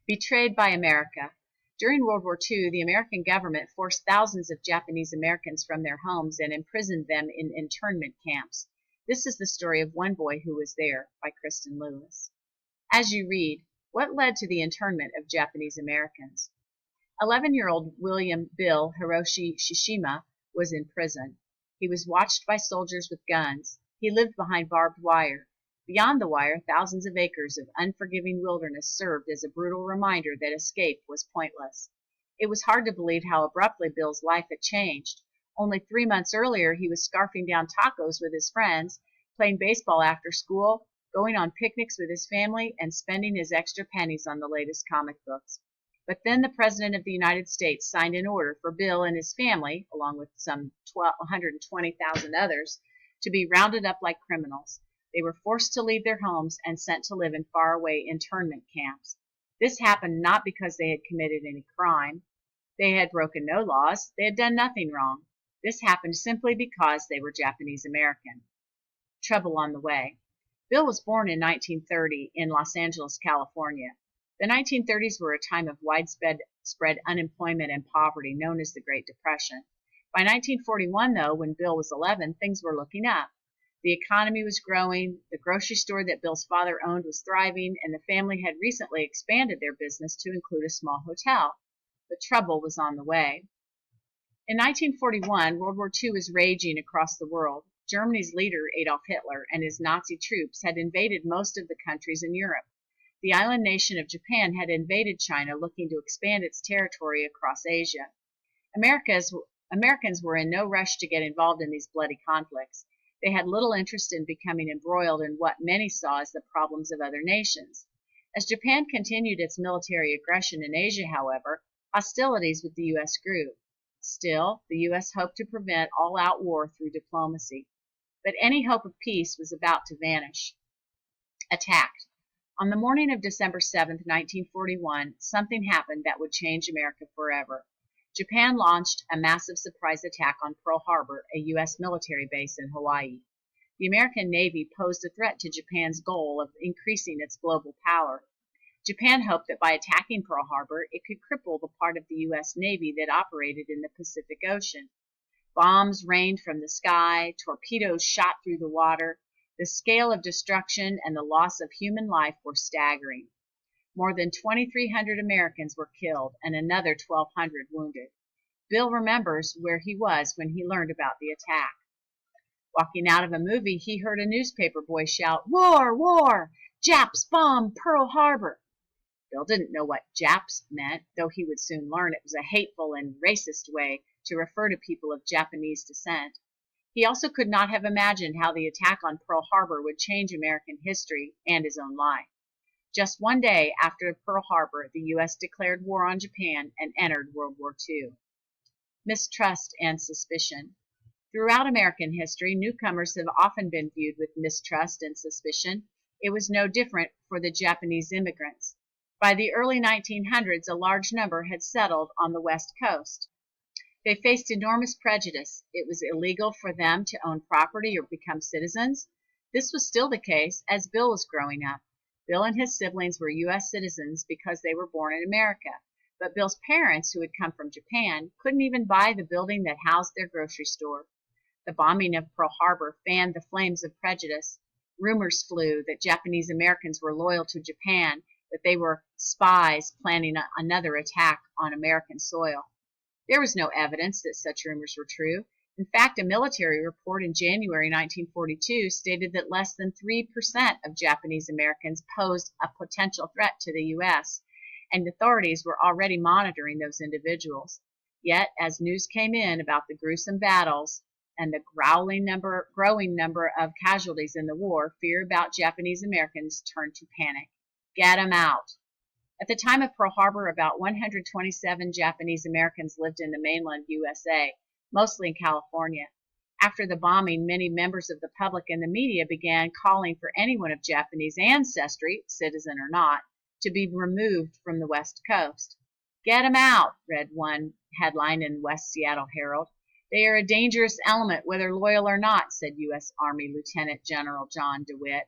Betrayed by America. During World War II, the American government forced thousands of Japanese Americans from their homes and imprisoned them in internment camps. This is the story of one boy who was there, by Kristen Lewis. As you read, what led to the internment of Japanese Americans? 11-year-old William Bill Hiroshi Shishima was in prison. He was watched by soldiers with guns. He lived behind barbed wire. Beyond the wire, thousands of acres of unforgiving wilderness served as a brutal reminder that escape was pointless. It was hard to believe how abruptly Bill's life had changed. Only 3 months earlier, he was scarfing down tacos with his friends, playing baseball after school, going on picnics with his family, and spending his extra pennies on the latest comic books. But then the President of the United States signed an order for Bill and his family, along with some 120,000 others, to be rounded up like criminals. They were forced to leave their homes and sent to live in faraway internment camps. This happened not because they had committed any crime. They had broken no laws. They had done nothing wrong. This happened simply because they were Japanese American. Trouble on the way. Bill was born in 1930 in Los Angeles, California. The 1930s were a time of widespread unemployment and poverty, known as the Great Depression. By 1941, though, when Bill was 11, things were looking up. The economy was growing, the grocery store that Bill's father owned was thriving, and the family had recently expanded their business to include a small hotel. But trouble was on the way. In 1941, World War II was raging across the world. Germany's leader, Adolf Hitler, and his Nazi troops had invaded most of the countries in Europe. The island nation of Japan had invaded China, looking to expand its territory across Asia. Americans were in no rush to get involved in these bloody conflicts. They had little interest in becoming embroiled in what many saw as the problems of other nations. As Japan continued its military aggression in Asia, however, hostilities with the U.S. grew. Still, the U.S. hoped to prevent all-out war through diplomacy. But any hope of peace was about to vanish. Attacked. On the morning of December 7, 1941, something happened that would change America forever. Japan launched a massive surprise attack on Pearl Harbor, a U.S. military base in Hawaii. The American Navy posed a threat to Japan's goal of increasing its global power. Japan hoped that by attacking Pearl Harbor, it could cripple the part of the U.S. Navy that operated in the Pacific Ocean. Bombs rained from the sky, torpedoes shot through the water. The scale of destruction and the loss of human life were staggering. More than 2,300 Americans were killed and another 1,200 wounded. Bill remembers where he was when he learned about the attack. Walking out of a movie, he heard a newspaper boy shout, "War! War! Japs bomb Pearl Harbor!" Bill didn't know what Japs meant, though he would soon learn it was a hateful and racist way to refer to people of Japanese descent. He also could not have imagined how the attack on Pearl Harbor would change American history and his own life. Just one day after Pearl Harbor, the U.S. declared war on Japan and entered World War II. Mistrust and suspicion. Throughout American history, newcomers have often been viewed with mistrust and suspicion. It was no different for the Japanese immigrants. By the early 1900s, a large number had settled on the West Coast. They faced enormous prejudice. It was illegal for them to own property or become citizens. This was still the case as Bill was growing up. Bill and his siblings were U.S. citizens because they were born in America. But Bill's parents, who had come from Japan, couldn't even buy the building that housed their grocery store. The bombing of Pearl Harbor fanned the flames of prejudice. Rumors flew that Japanese Americans were loyal to Japan, that they were spies planning another attack on American soil. There was no evidence that such rumors were true. In fact, a military report in January 1942 stated that less than 3% of Japanese Americans posed a potential threat to the U.S., and authorities were already monitoring those individuals. Yet, as news came in about the gruesome battles and the growing number of casualties in the war, fear about Japanese Americans turned to panic. Get 'em out. At the time of Pearl Harbor, about 127 Japanese Americans lived in the mainland USA, mostly in California. After the bombing, many members of the public and the media began calling for anyone of Japanese ancestry, citizen or not, to be removed from the West Coast. "Get 'em out," read one headline in West Seattle Herald. "They are a dangerous element, whether loyal or not," said U.S. Army Lieutenant General John DeWitt.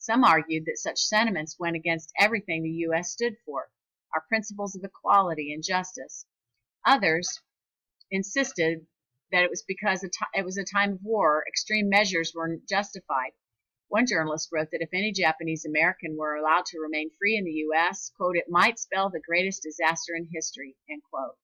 Some argued that such sentiments went against everything the U.S. stood for. our principles of equality and justice. Others insisted that it was because it was a time of war, extreme measures were justified. One journalist wrote that if any Japanese American were allowed to remain free in the U.S., quote, it might spell the greatest disaster in history, end quote.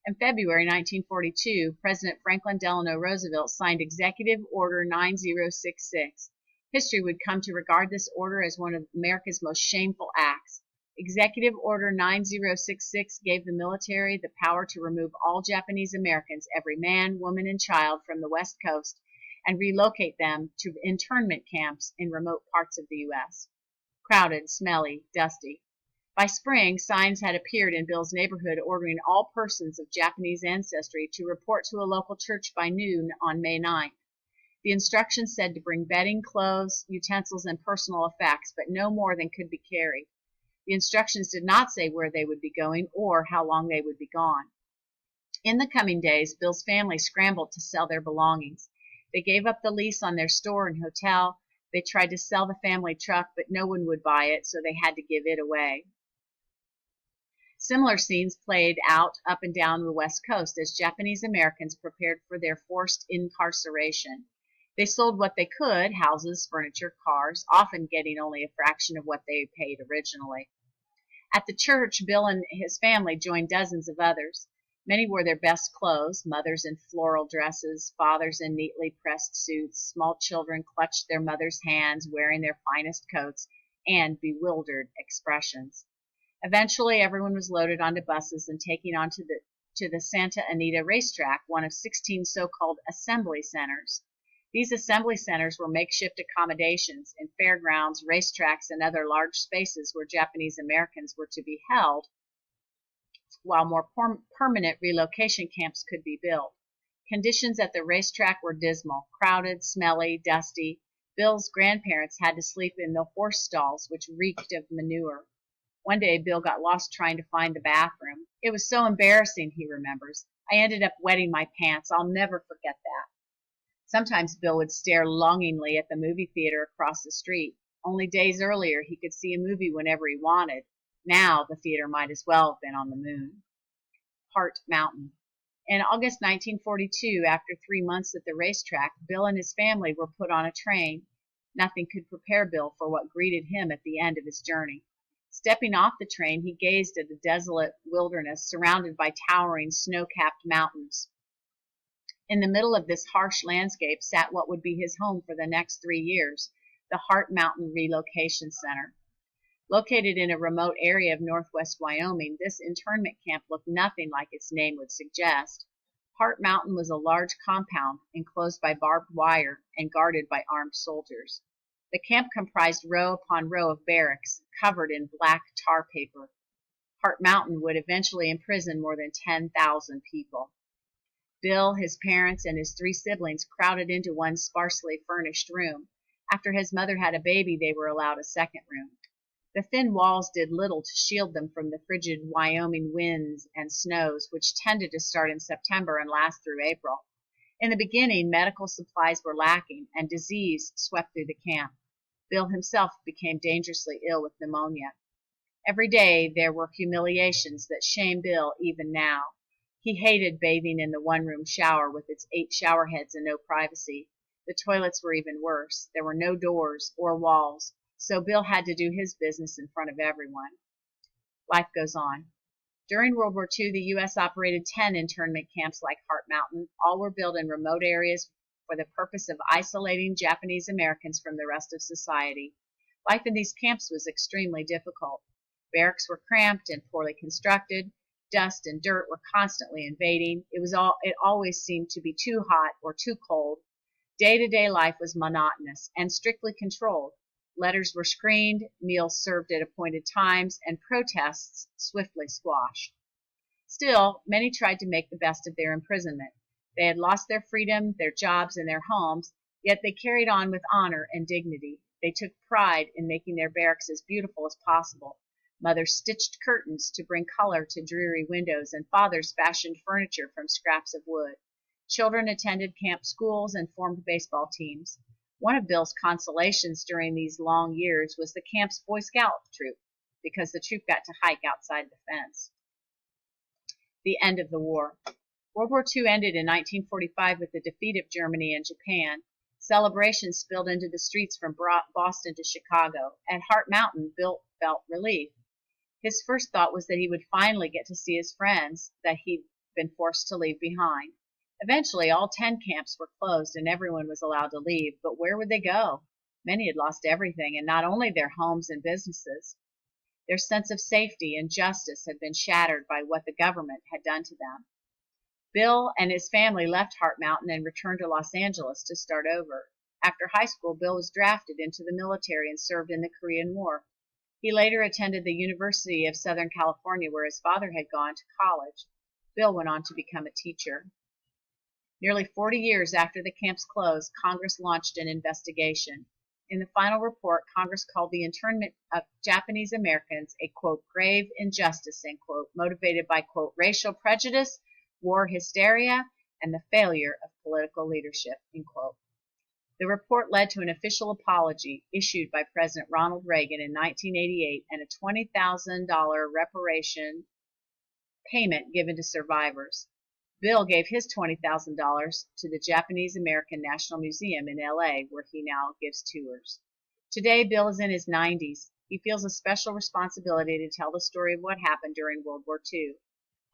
In February 1942, President Franklin Delano Roosevelt signed Executive Order 9066. History would come to regard this order as one of America's most shameful acts. Executive Order 9066 gave the military the power to remove all Japanese Americans, every man, woman, and child, from the West Coast and relocate them to internment camps in remote parts of the U.S. Crowded, smelly, dusty. By spring, signs had appeared in Bill's neighborhood ordering all persons of Japanese ancestry to report to a local church by noon on May 9th. The instructions said to bring bedding, clothes, utensils, and personal effects, but no more than could be carried. The instructions did not say where they would be going or how long they would be gone. In the coming days, Bill's family scrambled to sell their belongings. They gave up the lease on their store and hotel. They tried to sell the family truck, but no one would buy it, so they had to give it away. Similar scenes played out up and down the West Coast as Japanese Americans prepared for their forced incarceration. They sold what they could, houses, furniture, cars, often getting only a fraction of what they paid originally. At the church, Bill and his family joined dozens of others. Many wore their best clothes, mothers in floral dresses, fathers in neatly pressed suits, small children clutched their mothers' hands, wearing their finest coats, and bewildered expressions. Eventually, everyone was loaded onto buses and taken on to the Santa Anita racetrack, one of 16 so-called assembly centers. These assembly centers were makeshift accommodations in fairgrounds, racetracks, and other large spaces where Japanese Americans were to be held, while more permanent relocation camps could be built. Conditions at the racetrack were dismal, crowded, smelly, dusty. Bill's grandparents had to sleep in the horse stalls, which reeked of manure. One day, Bill got lost trying to find the bathroom. It was so embarrassing, he remembers. I ended up wetting my pants. I'll never forget that. Sometimes Bill would stare longingly at the movie theater across the street. Only days earlier, he could see a movie whenever he wanted. Now, the theater might as well have been on the moon. Hart Mountain. In August 1942, after 3 months at the racetrack, Bill and his family were put on a train. Nothing could prepare Bill for what greeted him at the end of his journey. Stepping off the train, he gazed at the desolate wilderness surrounded by towering snow-capped mountains. In the middle of this harsh landscape sat what would be his home for the next 3 years, the Hart Mountain Relocation Center. Located in a remote area of northwest Wyoming, this internment camp looked nothing like its name would suggest. Hart Mountain was a large compound enclosed by barbed wire and guarded by armed soldiers. The camp comprised row upon row of barracks covered in black tar paper. Hart Mountain would eventually imprison more than 10,000 people. Bill, his parents, and his 3 siblings crowded into one sparsely furnished room. After his mother had a baby, they were allowed a second room. The thin walls did little to shield them from the frigid Wyoming winds and snows, which tended to start in September and last through April. In the beginning, medical supplies were lacking, and disease swept through the camp. Bill himself became dangerously ill with pneumonia. Every day there were humiliations that shame Bill even now. He hated bathing in the one-room shower with its 8 shower heads and no privacy. The toilets were even worse. There were no doors or walls, so Bill had to do his business in front of everyone. Life goes on. During World War II, the U.S. operated 10 internment camps like Hart Mountain. All were built in remote areas for the purpose of isolating Japanese Americans from the rest of society. Life in these camps was extremely difficult. Barracks were cramped and poorly constructed. Dust and dirt were constantly invading. It always seemed to be too hot or too cold. Day-to-day life was monotonous and strictly controlled. Letters were screened, meals served at appointed times, and protests swiftly squashed. Still, many tried to make the best of their imprisonment. They had lost their freedom, their jobs, and their homes, yet they carried on with honor and dignity. They took pride in making their barracks as beautiful as possible. Mothers stitched curtains to bring color to dreary windows, and fathers fashioned furniture from scraps of wood. Children attended camp schools and formed baseball teams. One of Bill's consolations during these long years was the camp's Boy Scout troop. because the troop got to hike outside the fence. The end of the war. World War II ended in 1945 with the defeat of Germany and Japan. Celebrations spilled into the streets from Boston to Chicago. At Heart Mountain, Bill felt relief. His first thought was that he would finally get to see his friends that he'd been forced to leave behind. Eventually, all 10 camps were closed and everyone was allowed to leave, but where would they go? Many had lost everything, and not only their homes and businesses. Their sense of safety and justice had been shattered by what the government had done to them. Bill and his family left Heart Mountain and returned to Los Angeles to start over. After high school, Bill was drafted into the military and served in the Korean War. He later attended the University of Southern California, where his father had gone to college. Bill went on to become a teacher. Nearly 40 years after the camps closed, Congress launched an investigation. In the final report, Congress called the internment of Japanese Americans a, quote, grave injustice, end quote, motivated by, quote, racial prejudice, war hysteria, and the failure of political leadership, end quote. The report led to an official apology issued by President Ronald Reagan in 1988 and a $20,000 reparation payment given to survivors. Bill gave his $20,000 to the Japanese American National Museum in LA, where he now gives tours. Today, Bill is in his 90s. He feels a special responsibility to tell the story of what happened during World War II.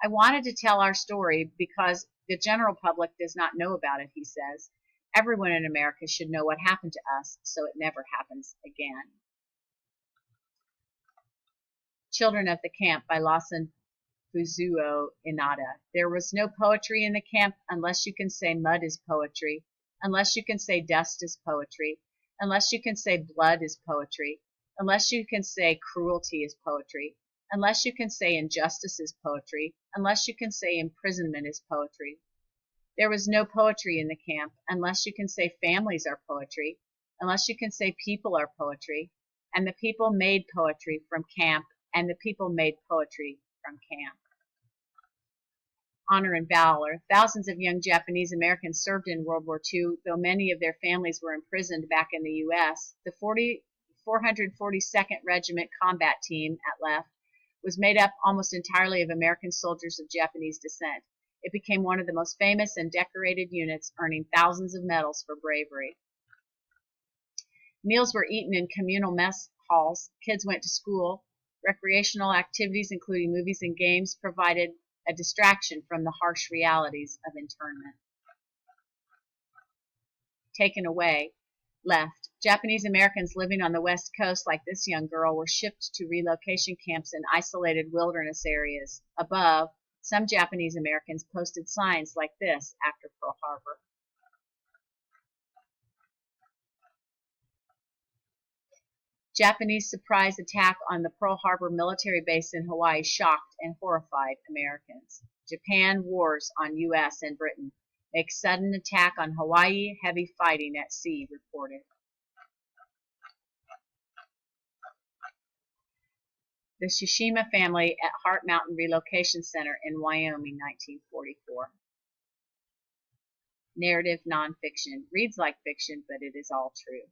I wanted to tell our story because the general public does not know about it, he says. Everyone in America should know what happened to us so it never happens again. Children of the Camp by Lawson Fuzuo Inada. There was no poetry in the camp unless you can say mud is poetry, unless you can say dust is poetry, unless you can say blood is poetry, unless you can say cruelty is poetry, unless you can say injustice is poetry, unless you can say imprisonment is poetry. There was no poetry in the camp unless you can say families are poetry, unless you can say people are poetry, and the people made poetry from camp, and the people made poetry from camp. Honor and valor. Thousands of young Japanese Americans served in World War II, though many of their families were imprisoned back in the U.S. The 442nd Regiment Combat Team at left was made up almost entirely of American soldiers of Japanese descent. It became one of the most famous and decorated units, earning thousands of medals for bravery. Meals were eaten in communal mess halls. Kids went to school. Recreational activities, including movies and games, provided a distraction from the harsh realities of internment. Taken away, left. Japanese Americans living on the West Coast, like this young girl, were shipped to relocation camps in isolated wilderness areas. Above, some Japanese Americans posted signs like this after Pearl Harbor. Japanese surprise attack on the Pearl Harbor military base in Hawaii shocked and horrified Americans. Japan wars on U.S. and Britain. Makes sudden attack on Hawaii, heavy fighting at sea reported. The Shishima family at Heart Mountain Relocation Center in Wyoming, 1944. Narrative nonfiction. Reads like fiction, but it is all true.